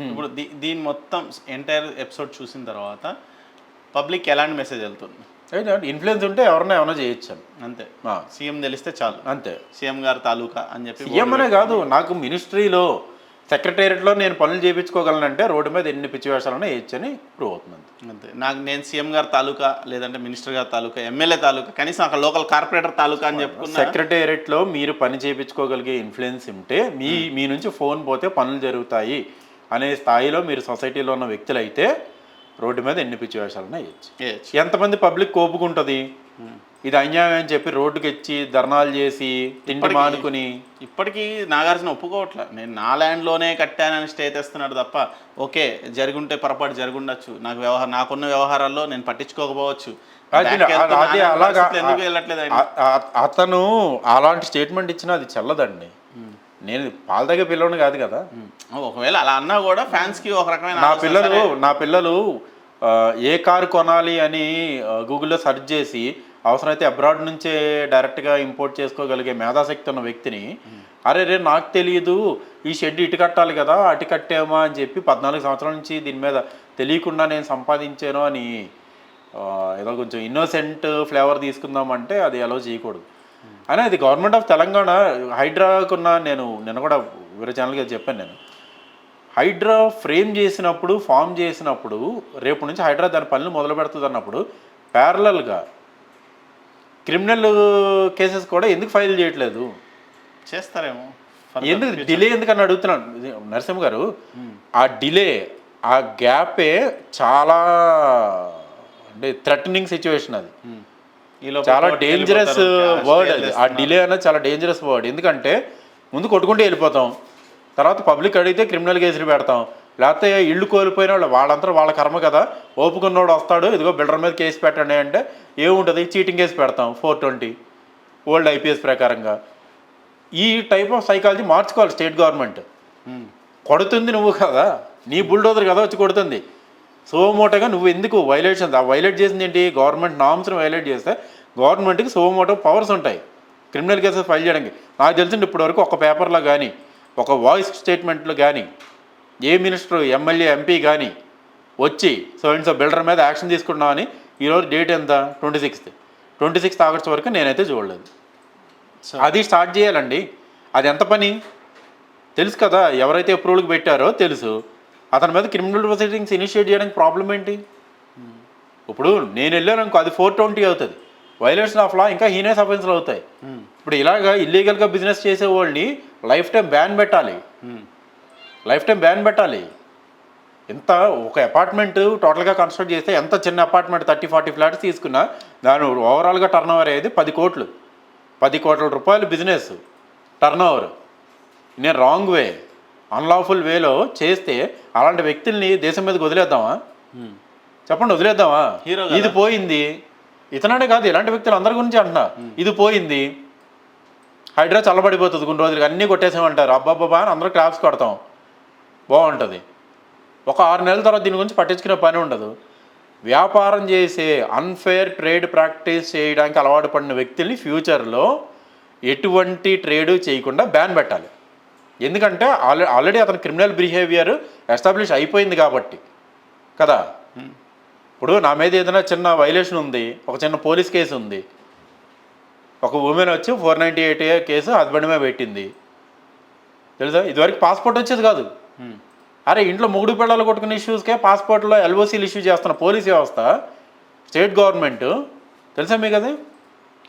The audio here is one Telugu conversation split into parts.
ఇప్పుడు దీని మొత్తం ఎంటైర్ ఎపిసోడ్ చూసిన తర్వాత పబ్లిక్ ఎలాంటి మెసేజ్ వెళ్తుంది? ఇన్ఫ్లుయెన్స్ ఉంటే ఎవరైనా ఏమైనా చేయొచ్చు అంతే. సీఎం తెలిస్తే చాలు, అంతే. సీఎం గారు తాలూకా అని చెప్పి. సీఎం అనే కాదు, నాకు మినిస్ట్రీలో సెక్రటేరియట్లో నేను పనులు చేయించుకోగలనంటే రోడ్డు మీద ఎన్ని పిచ్చి వేషాలన్నా వేయచ్చని ప్రూవ్ అవుతుంది. అంతే. నేను సీఎం గారి తాలూకా, లేదంటే మినిస్టర్ గారి తాలూకా, ఎమ్మెల్యే తాలూకా, కనీసం అక్కడ లోకల్ కార్పొరేటర్ తాలూకా అని చెప్పుకున్నా. సెక్రటేరియట్లో మీరు పని చేయించుకోగలిగే ఇన్ఫ్లుయెన్స్ ఉంటే మీ నుంచి ఫోన్ పోతే పనులు జరుగుతాయి అనే స్థాయిలో మీరు సొసైటీలో ఉన్న వ్యక్తులు అయితే రోడ్డు మీద ఎన్ని పిచ్చి వేషాలన్నా వేయచ్చు. ఎంతమంది పబ్లిక్ కోపుకుంటుంది ఇది అన్యాయం అని చెప్పి రోడ్డుకి ఇచ్చి ధర్నాలు చేసి తిండి మానుకుని. ఇప్పటికీ నాగార్జున ఒప్పుకోవట్లే, నేను నా ల్యాండ్లోనే కట్టానని స్టే తెస్తున్నాడు తప్ప. ఓకే, జరుగుంటే పొరపాటు జరుగుండొచ్చు, నాకున్న వ్యవహారాల్లో నేను పట్టించుకోకపోవచ్చు, ఎందుకు వెళ్ళట్లేదు. అతను అలాంటి స్టేట్మెంట్ ఇచ్చినా అది చెల్లదండి. నేను పాల దగ్గర పిల్లలు కాదు కదా. ఒకవేళ అలా అన్నా కూడా ఫ్యాన్స్కి ఒక రకమైన నా పిల్లలు ఏ కారు కొనాలి అని గూగుల్లో సెర్చ్ చేసి అవసరమైతే అబ్రాడ్ నుంచే డైరెక్ట్గా ఇంపోర్ట్ చేసుకోగలిగే మేధాశక్తి ఉన్న వ్యక్తిని అరే నాకు తెలియదు ఈ షెడ్ ఇటు కట్టాలి కదా అటు కట్టామా అని చెప్పి 14 సంవత్సరాల నుంచి దీని మీద తెలియకుండా నేను సంపాదించాను అని ఏదో కొంచెం ఇన్నోసెంట్ ఫ్లేవర్ తీసుకుందామంటే అది అలో చేయకూడదు అని. అది గవర్నమెంట్ ఆఫ్ తెలంగాణ హైడ్రాకున్న నేను కూడా వేరే ఛానల్గా చెప్పాను. నేను హైడ్రా ఫామ్ చేసినప్పుడు రేపు నుంచి హైడ్రా దాని పనులు మొదలు పెడుతుంది అన్నప్పుడు ప్యారలల్గా క్రిమినల్ కేసెస్ కూడా ఎందుకు ఫైల్ చేయట్లేదు? చేస్తారేమో. ఎందుకు డిలే ఎందుకని అడుగుతున్నాను నరసింహ గారు. ఆ డిలే, ఆ గ్యాపే చాలా అంటే థ్రెటనింగ్ సిచ్యువేషన్. అది చాలా డేంజరస్ వర్డ్. అది ఆ డిలే అన్నది చాలా డేంజరస్ వర్డ్. ఎందుకంటే ముందు కొట్టుకుంటే వెళ్ళిపోతాం, తర్వాత పబ్లిక్ అడిగితే క్రిమినల్ కేసులు పెడతాం, లేకపోతే ఇళ్ళు కోల్పోయిన వాళ్ళంతా వాళ్ళ కర్మ కదా, ఓపుకున్నోడు వస్తాడు ఇదిగో బిల్డర్ మీద కేసు పెట్టండి అంటే ఏముంటుంది, చీటింగ్ కేసు పెడతాం 420 ఓల్డ్ ఐపీఎస్ ప్రకారంగా. ఈ టైప్ ఆఫ్ సైకాలజీ మార్చుకోవాలి స్టేట్ గవర్నమెంట్. కొడుతుంది నువ్వు కదా, నీ బుల్డోజర్ కదా వచ్చి కొడుతుంది. సోమోటోగా నువ్వు ఎందుకు వైలేట్ చేసింది ఏంటి? గవర్నమెంట్ నామ్స్ని వైలేట్ చేస్తే గవర్నమెంట్కి సోమోటో పవర్స్ ఉంటాయి క్రిమినల్ కేసెస్ ఫైల్ చేయడానికి. నాకు తెలిసింది ఇప్పటివరకు ఒక పేపర్లో కానీ ఒక వాయిస్ స్టేట్మెంట్లో కానీ ఏ మినిస్టర్ ఎమ్మెల్యే ఎంపీ కానీ వచ్చి సో బిల్డర్ మీద యాక్షన్ తీసుకున్నామని ఈరోజు డేట్ ఎంత 26 ఆగస్టు వరకు నేనైతే చూడలేదు. అది స్టార్ట్ చేయాలండి. అది ఎంత పని తెలుసు కదా, ఎవరైతే అప్రూవల్కి పెట్టారో తెలుసు. అతని మీద క్రిమినల్ ప్రొసీడింగ్స్ ఇనిషియేట్ చేయడానికి ప్రాబ్లం ఏంటి? ఇప్పుడు నేను వెళ్ళాను అనుకో అది 420 అవుతుంది, వైలేషన్ ఆఫ్ లా ఇంకా హీనస్ అఫెన్స్లు అవుతాయి. ఇప్పుడు ఇలాగా ఇల్లీగల్గా బిజినెస్ చేసే వాళ్ళని లైఫ్ టైం బ్యాన్ పెట్టాలి. ఎంత ఒక అపార్ట్మెంట్ టోటల్గా కన్స్ట్రక్ట్ చేస్తే ఎంత చిన్న అపార్ట్మెంట్ 30-40 ఫ్లాట్స్ తీసుకున్నా దాని ఓవరాల్గా టర్న్ ఓవర్ అయ్యేది 10 కోట్లు, 10 కోట్ల రూపాయలు బిజినెస్ టర్న్ ఓవర్. నేను రాంగ్ వే అన్లాఫుల్ వేలో చేస్తే అలాంటి వ్యక్తుల్ని దేశం మీదకి వదిలేద్దామా? చెప్పండి, వదిలేద్దామా? ఇది పోయింది, ఇతనే కాదు ఇలాంటి వ్యక్తులు అందరి గురించి అంటున్నా. ఇది పోయింది, హైడ్రా చల్లబడిపోతుంది కొన్ని రోజులకి, అన్నీ కొట్టేసామంటారు, అబ్బాబ్బా అని అందరూ క్లాప్స్ కొడతాం, బాగుంటుంది. ఒక 6 నెలల తర్వాత దీని గురించి పట్టించుకునే పని ఉండదు. వ్యాపారం చేసే అన్ఫేర్ ట్రేడ్ ప్రాక్టీస్ చేయడానికి అలవాటు పడిన వ్యక్తుల్ని ఫ్యూచర్లో ఎటువంటి ట్రేడు చేయకుండా బ్యాన్ పెట్టాలి. ఎందుకంటే ఆల్రెడీ అతని క్రిమినల్ బిహేవియర్ ఎస్టాబ్లిష్ అయిపోయింది కాబట్టి కదా. ఇప్పుడు నా మీద ఏదైనా చిన్న వైలేషన్ ఉంది, ఒక చిన్న పోలీస్ కేసు ఉంది, ఒక ఉమెన్ వచ్చి 498 కేసు హస్బెండ్ మీద పెట్టింది తెలుసా. ఇదివరకు పాస్పోర్ట్ వచ్చేది కాదు. అరే ఇంట్లో మొగుడు పిల్లలు కొట్టుకునే ఇష్యూస్కే పాస్పోర్ట్లో ఎల్ఓసీలు ఇష్యూ చేస్తున్న పోలీస్ వ్యవస్థ, స్టేట్ గవర్నమెంట్ తెలుసా మీకు? అది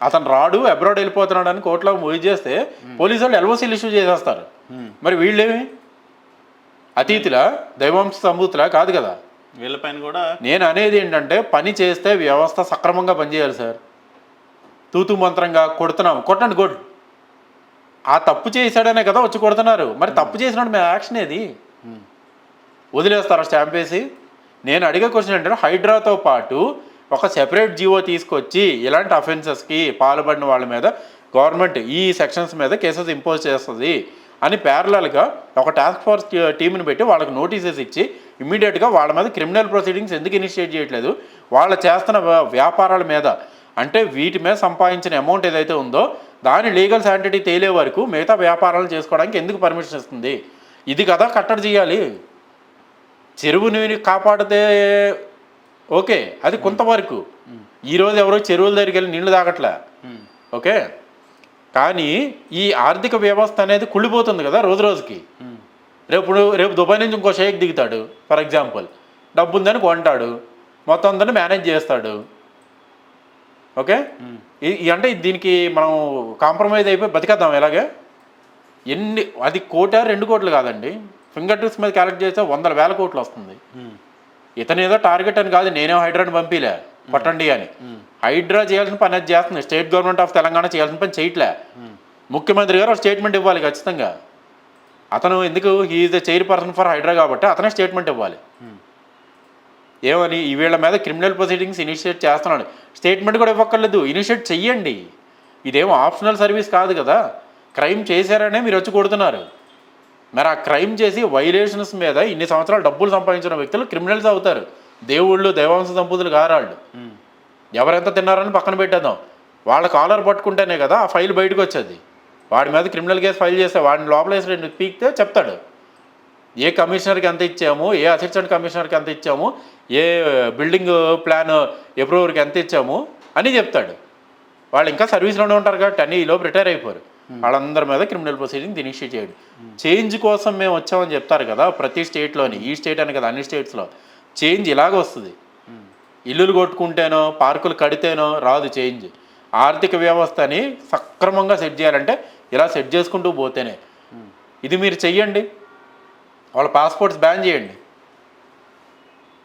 అతను రాడు అబ్రాడ్ వెళ్ళిపోతున్నాడు అని కోర్టులో మూవ్ చేస్తే పోలీసు వాళ్ళు ఎల్ఓసీలు ఇష్యూ చేసేస్తారు. మరి వీళ్ళేమి అతీతులా, దైవాంశ సంభూతులా? కాదు కదా. వీళ్ళపైన కూడా నేను అనేది ఏంటంటే పని చేస్తే వ్యవస్థ సక్రమంగా పనిచేయాలి సార్. తూతు మంత్రంగా కొట్టండి గుడ్. ఆ తప్పు చేశాడనే కదా వచ్చి కొడుతున్నారు. మరి తప్పు చేసినప్పుడు మేము యాక్షన్ ఏది? వదిలేస్తారా స్టాంప్ వేసి? నేను అడిగే క్వశ్చన్ ఏంటంటే హైడ్రాతో పాటు ఒక సెపరేట్ జీవో తీసుకొచ్చి ఇలాంటి అఫెన్సెస్కి పాల్పడిన వాళ్ళ మీద గవర్నమెంట్ ఈ సెక్షన్స్ మీద కేసెస్ ఇంపోజ్ చేస్తుంది అని ప్యారలల్గా ఒక టాస్క్ ఫోర్స్ టీంని పెట్టి వాళ్ళకి నోటీసెస్ ఇచ్చి ఇమ్మీడియట్గా వాళ్ళ మీద క్రిమినల్ ప్రొసీడింగ్స్ ఎందుకు ఇనిషియేట్ చేయట్లేదు? వాళ్ళు చేస్తున్న వ్యాపారాల మీద, అంటే వీటి మీద సంపాదించిన అమౌంట్ ఏదైతే ఉందో దాని లీగల్ శాంటిటీ తేలే వరకు మిగతా వ్యాపారాలు చేసుకోవడానికి ఎందుకు పర్మిషన్ ఇస్తుంది? ఇది కదా కట్టడి చేయాలి. చెరువుని కాపాడితే ఓకే, అది కొంతవరకు. ఈరోజు ఎవరో చెరువుల దగ్గరికి వెళ్ళి నీళ్లు తాగట్లే, ఓకే. కానీ ఈ ఆర్థిక వ్యవస్థ అనేది కుళ్ళిపోతుంది కదా రోజు రోజుకి. రేపు దుబాయ్ నుంచి ఇంకో షేక్ దిగుతాడు ఫర్ ఎగ్జాంపుల్, డబ్బు ఉందని కొంటాడు, మొత్తం అందరిని మేనేజ్ చేస్తాడు, ఓకే. అంటే దీనికి మనం కాంప్రమైజ్ అయిపోయి బతికేద్దాం ఎలాగే. అది 1 కోటి 2 కోట్లు కాదండి, ఫింగర్ టిప్స్ మీద క్యాలిక్యులేట్ చేస్తే 100,000 కోట్లు వస్తుంది. ఇతను ఏదో టార్గెట్ అని కాదు, నేనే హైడ్రాని పంపిలే కొట్టండి అని. హైడ్రా చేయాల్సిన పని అది చేస్తుంది, స్టేట్ గవర్నమెంట్ ఆఫ్ తెలంగాణ చేయాల్సిన పని చేయట్లే. ముఖ్యమంత్రి గారు స్టేట్మెంట్ ఇవ్వాలి ఖచ్చితంగా. అతను ఎందుకు, he is the chairperson for Hydraa కాబట్టి అతనే స్టేట్మెంట్ ఇవ్వాలి. ఏమని వీళ్ళ మీద క్రిమినల్ ప్రొసీడింగ్స్ ఇనిషియేట్ చేస్తున్నాడు, స్టేట్మెంట్ కూడా ఇవ్వక్కర్లేదు, ఇనిషియేట్ చెయ్యండి. ఇదేమో ఆప్షనల్ సర్వీస్ కాదు కదా, క్రైమ్ చేశారనే మీరు వచ్చి కొడుతున్నారు. మరి ఆ క్రైమ్ చేసి వైలేషన్స్ మీద ఇన్ని సంవత్సరాలు డబ్బులు సంపాదించిన వ్యక్తులు క్రిమినల్స్ అవుతారు. దేవుళ్ళు దేవాంశ సంపూతులు గారాళ్ళు. ఎవరెంత తిన్నారని పక్కన పెట్టేద్దాం, వాళ్ళ కాలర్ పట్టుకుంటేనే కదా ఆ ఫైల్ బయటకు వచ్చేది. వాడి మీద క్రిమినల్ కేసు ఫైల్ చేస్తే వాడిని లోపల వేసి పీకితే చెప్తాడు, ఏ కమిషనర్కి ఎంత ఇచ్చాము, ఏ అసిస్టెంట్ కమిషనర్కి ఎంత ఇచ్చాము, ఏ బిల్డింగ్ ప్లాన్ అప్రూవర్కి ఎంత ఇచ్చాము అని చెప్తాడు. వాళ్ళు ఇంకా సర్వీస్లోనే ఉంటారు కాబట్టి అన్నీ ఈలోపు రిటైర్ అయిపోరు. వాళ్ళందరి మీద క్రిమినల్ ప్రొసీడింగ్ ఇనిషియేట్ చేయడం. చేంజ్ కోసం మేము వచ్చామని చెప్తారు కదా ప్రతి స్టేట్లోని, ఈ స్టేట్ అని కదా అన్ని స్టేట్స్లో. చేంజ్ ఇలాగ వస్తుంది, ఇల్లులు కొట్టుకుంటేనో పార్కులు కడితేనో రాదు చేంజ్. ఆర్థిక వ్యవస్థని సక్రమంగా సెట్ చేయాలంటే ఇలా సెట్ చేసుకుంటూ పోతేనే. ఇది మీరు చెయ్యండి, వాళ్ళ పాస్పోర్ట్స్ బ్యాన్ చేయండి,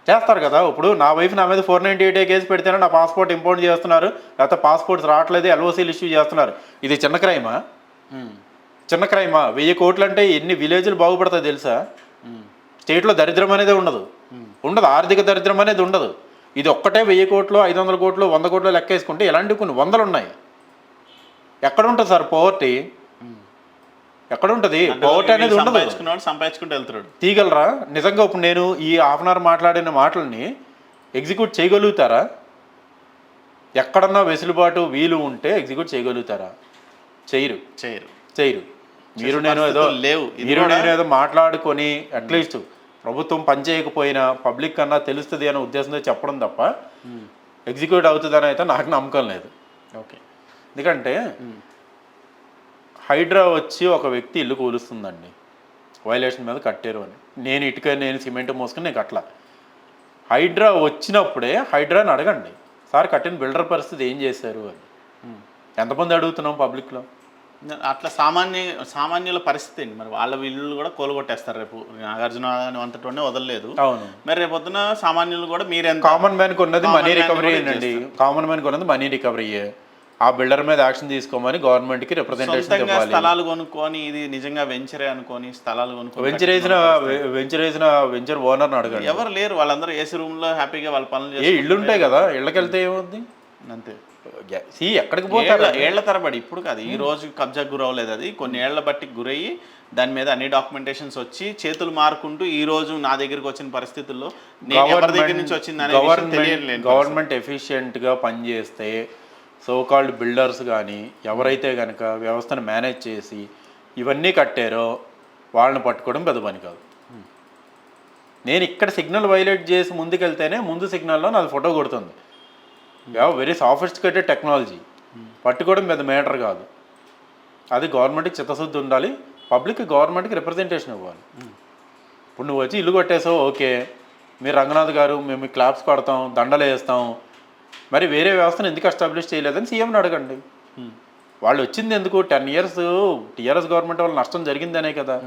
చేస్తారు కదా. ఇప్పుడు నా వైఫ్ నా మీద 498 కేసు పెడితేనే నా పాస్పోర్ట్ ఇంపోర్ట్ చేస్తున్నారు, లేకపోతే పాస్పోర్ట్స్ రావట్లేదు, ఎల్ఓసీలు ఇష్యూ చేస్తున్నారు. ఇది చిన్న క్రైమా? చిన్న క్రైమా? 1000 కోట్లు అంటే ఎన్ని విలేజ్లు బాగుపడతాయి తెలుసా? స్టేట్లో దరిద్రం అనేది ఉండదు, ఆర్థిక దరిద్రం అనేది ఉండదు. ఇది ఒక్కటే 1000 కోట్లు 500 కోట్లు 100 కోట్లు లెక్కేసుకుంటే ఇలాంటివి కొన్ని వందలు ఉన్నాయి. ఎక్కడ ఉంటుంది సార్ పోవర్టీ? ఎక్కడ ఉంటుంది పోవర్టీ అనేది? ఉండదు. సంపాదించుకుంటూ వెళ్తున్నాడు. తీయగలరా నిజంగా? ఇప్పుడు నేను ఈ హాఫ్ అన్ అవర్ మాట్లాడిన మాటల్ని ఎగ్జిక్యూట్ చేయగలుగుతారా? ఎక్కడన్నా వెసులుబాటు వీలు ఉంటే ఎగ్జిక్యూట్ చేయగలుగుతారా? చేయరు. మీరు నేను ఏదో మాట్లాడుకొని అట్లీస్ట్ ప్రభుత్వం పనిచేయకపోయినా పబ్లిక్ కన్నా తెలుస్తుంది అనే ఉద్దేశంతో చెప్పడం తప్ప ఎగ్జిక్యూట్ అవుతుందని అయితే నాకు నమ్మకం లేదు. ఓకే. ఎందుకంటే హైడ్రా వచ్చి ఒక వ్యక్తి ఇల్లు కూలుస్తుందండి, వైలేషన్ మీద కట్టారు అని. నేను ఇటుక నేను సిమెంట్ మోసుకుని నేను కట్టలా. హైడ్రా వచ్చినప్పుడే హైడ్రాని అడగండి, సార్ కట్టిన బిల్డర్ పరిస్థితి ఏం చేశారు అని. ఎంతమంది అడుగుతున్నాం పబ్లిక్లో? అట్లా సామాన్యుల పరిస్థితి అండి. మరి వాళ్ళ ఇల్లు కూడా కోలుగొట్టేస్తారు రేపు. నాగార్జున అంతటోనే వదలలేదు. అవును. మరి రేపు పొద్దున సామాన్యులు కూడా మీరే కామన్ మ్యాన్కి ఉన్నది మనీ రికవరీ అండి. కామన్ మ్యాన్కి ఉన్నది మనీ రికవరీయే. ఆ బిల్డర్ మీద యాక్షన్ తీసుకోమని గవర్నమెంట్కి రిప్రజెంటేషన్ ఇవ్వాలి. స్థలాలు కొనుక్కొని ఇది నిజంగా వెంచరే అనుకొని స్థలాలు కొనుక్కొని వెంచర్ ఓనర్ని అడగండి. ఎవరు లేరు, వాళ్ళందరూ ఏసీ రూమ్లో హ్యాపీగా వాళ్ళ పనులు ఏ ఇల్లు ఉంటాయి కదా, ఇళ్ళకి వెళ్తే ఏమవుద్ది అంతే. ఎక్కడికి పోతారు? ఏళ్ల తరబడి, ఇప్పుడు కాదు ఈ రోజు కబ్జాకు గురవలేదు, అది కొన్ని ఏళ్ల బట్టి గురయ్యి దాని మీద అన్ని డాక్యుమెంటేషన్స్ వచ్చి చేతులు మారుకుంటూ ఈ రోజు నా దగ్గరికి వచ్చిన పరిస్థితుల్లో దగ్గర నుంచి వచ్చింది. గవర్నమెంట్ ఎఫిషియెంట్గా పనిచేస్తే సోకాల్డ్ బిల్డర్స్ కానీ ఎవరైతే కనుక వ్యవస్థను మేనేజ్ చేసి ఇవన్నీ కట్టారో వాళ్ళని పట్టుకోవడం పెద్ద పని కాదు. నేను ఇక్కడ సిగ్నల్ వైలేట్ చేసి ముందుకెళ్తేనే ముందు సిగ్నల్లో నాది ఫోటో కొడుతుంది. వెరీ సాఫిస్టికేటెడ్ టెక్నాలజీ, పట్టుకోవడం పెద్ద మ్యాటర్ కాదు. అది గవర్నమెంట్కి చిత్తశుద్ధి ఉండాలి, పబ్లిక్ గవర్నమెంట్కి రిప్రజెంటేషన్ ఇవ్వాలి. ఇప్పుడు నువ్వు వచ్చి ఇల్లు కొట్టేసావు, ఓకే, మీరు రంగనాథ్ గారు మేము క్లాప్స్ కొడతాం, దండలు వేస్తాం, మరి వేరే వ్యవస్థను ఎందుకు ఎస్టాబ్లిష్ చేయలేదని సీఎంని అడగండి. వాళ్ళు వచ్చింది ఎందుకు? 10 years టీఆర్ఎస్ గవర్నమెంట్ వల్ల నష్టం జరిగిందనే కదా.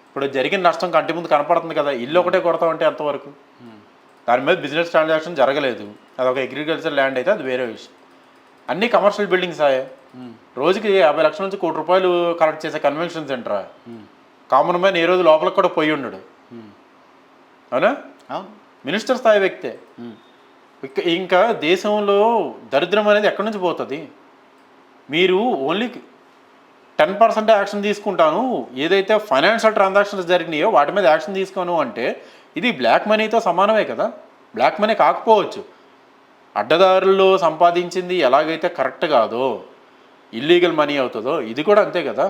ఇప్పుడు జరిగిన నష్టం కంటి ముందు కనపడుతుంది కదా. ఇల్లు ఒకటే కొడతామంటే ఎంతవరకు? దాని మీద బిజినెస్ ట్రాన్సాక్షన్ జరగలేదు, అదొక అగ్రికల్చర్ ల్యాండ్ అయితే అది వేరే విషయం. అన్నీ కమర్షియల్ బిల్డింగ్స్ ఆయే. రోజుకి 50 లక్షల నుంచి ₹1 కోటి కలెక్ట్ చేసే కన్వెన్షన్ సెంటరా. కామన్ మ్యాన్ ఏ రోజు లోపలికి కూడా పోయి ఉండడు, అవునా? మినిస్టర్ స్థాయి వ్యక్తే. ఇంకా దేశంలో దరిద్రం అనేది ఎక్కడి నుంచి పోతుంది? మీరు ఓన్లీ 10% యాక్షన్ తీసుకుంటాను, ఏదైతే ఫైనాన్షియల్ ట్రాన్సాక్షన్స్ జరిగినాయో వాటి మీద యాక్షన్ తీసుకోను అంటే ఇది బ్లాక్ మనీతో సమానమే కదా. బ్లాక్ మనీ కాకపోవచ్చు, అడ్డదారుల్లో సంపాదించింది ఎలాగైతే కరెక్ట్ కాదో, ఇల్లీగల్ మనీ అవుతుందో ఇది కూడా అంతే కదా.